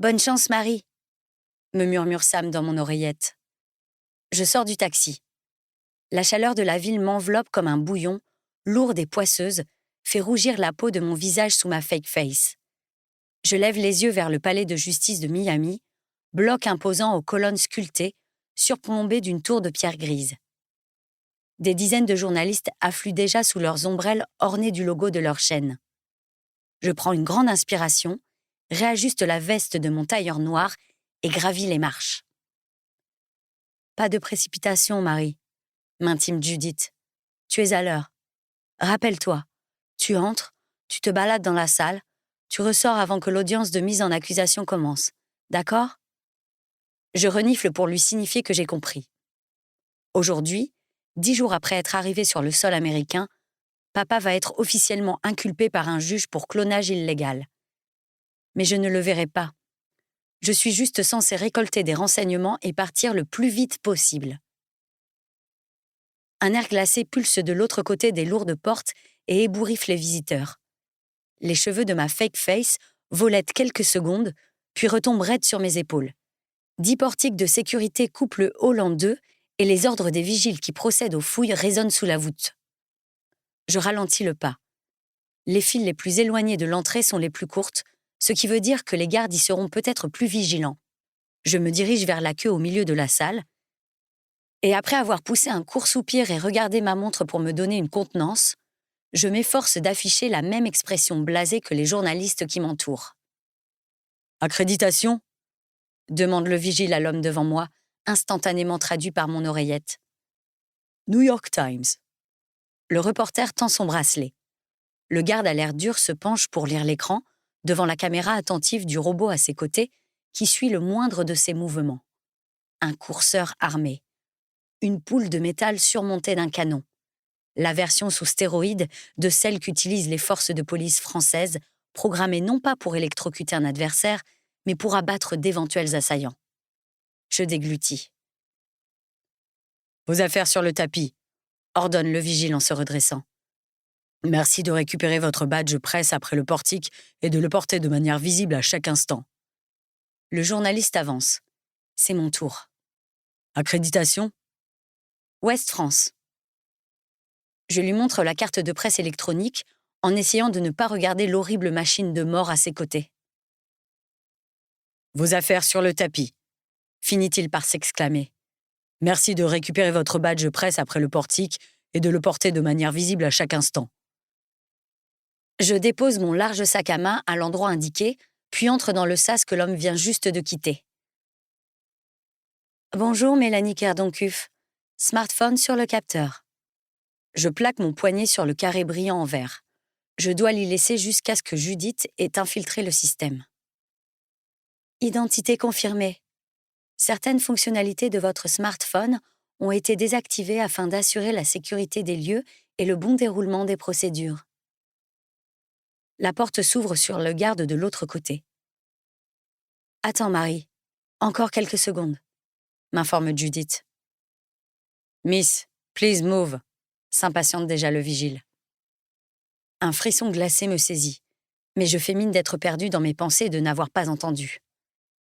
Bonne chance, Marie, me murmure Sam dans mon oreillette. Je sors du taxi. La chaleur de la ville m'enveloppe comme un bouillon, lourde et poisseuse, fait rougir la peau de mon visage sous ma fake face. Je lève les yeux vers le palais de justice de Miami, bloc imposant aux colonnes sculptées, surplombé d'une tour de pierre grise. Des dizaines de journalistes affluent déjà sous leurs ombrelles ornées du logo de leur chaîne. Je prends une grande inspiration, réajuste la veste de mon tailleur noir et gravis les marches. Pas de précipitation, Marie, m'intime Judith. Tu es à l'heure. Rappelle-toi, tu entres, tu te balades dans la salle, tu ressors avant que l'audience de mise en accusation commence. D'accord ? Je renifle pour lui signifier que j'ai compris. Aujourd'hui, 10 jours après être arrivé sur le sol américain, papa va être officiellement inculpé par un juge pour clonage illégal. Mais je ne le verrai pas. Je suis juste censé récolter des renseignements et partir le plus vite possible. Un air glacé pulse de l'autre côté des lourdes portes et ébouriffe les visiteurs. Les cheveux de ma fake face volettent quelques secondes, puis retombent raides sur mes épaules. 10 portiques de sécurité coupent le hall en deux et les ordres des vigiles qui procèdent aux fouilles résonnent sous la voûte. Je ralentis le pas. Les files les plus éloignées de l'entrée sont les plus courtes, ce qui veut dire que les gardes y seront peut-être plus vigilants. Je me dirige vers la queue au milieu de la salle, et après avoir poussé un court soupir et regardé ma montre pour me donner une contenance, je m'efforce d'afficher la même expression blasée que les journalistes qui m'entourent. « Accréditation ?» demande le vigile à l'homme devant moi, instantanément traduit par mon oreillette. « New York Times. » Le reporter tend son bracelet. Le garde à l'air dur se penche pour lire l'écran, devant la caméra attentive du robot à ses côtés, qui suit le moindre de ses mouvements. Un courseur armé. Une poule de métal surmontée d'un canon. La version sous stéroïdes de celle qu'utilisent les forces de police françaises, programmée non pas pour électrocuter un adversaire, mais pour abattre d'éventuels assaillants. Je déglutis. « Vos affaires sur le tapis », ordonne le vigile en se redressant. « Merci de récupérer votre badge presse après le portique et de le porter de manière visible à chaque instant. » Le journaliste avance. C'est mon tour. « Accréditation ?» Ouest France. Je lui montre la carte de presse électronique en essayant de ne pas regarder l'horrible machine de mort à ses côtés. « Vos affaires sur le tapis », finit-il par s'exclamer. « Merci de récupérer votre badge presse après le portique et de le porter de manière visible à chaque instant. » Je dépose mon large sac à main à l'endroit indiqué, puis entre dans le sas que l'homme vient juste de quitter. « Bonjour, Mélanie Kerdoncuf. Smartphone sur le capteur. » Je plaque mon poignet sur le carré brillant en vert. Je dois l'y laisser jusqu'à ce que Judith ait infiltré le système. Identité confirmée. Certaines fonctionnalités de votre smartphone ont été désactivées afin d'assurer la sécurité des lieux et le bon déroulement des procédures. La porte s'ouvre sur le garde de l'autre côté. « Attends, Marie. Encore quelques secondes, » m'informe Judith. « Miss, please move », s'impatiente déjà le vigile. Un frisson glacé me saisit, mais je fais mine d'être perdue dans mes pensées et de n'avoir pas entendu.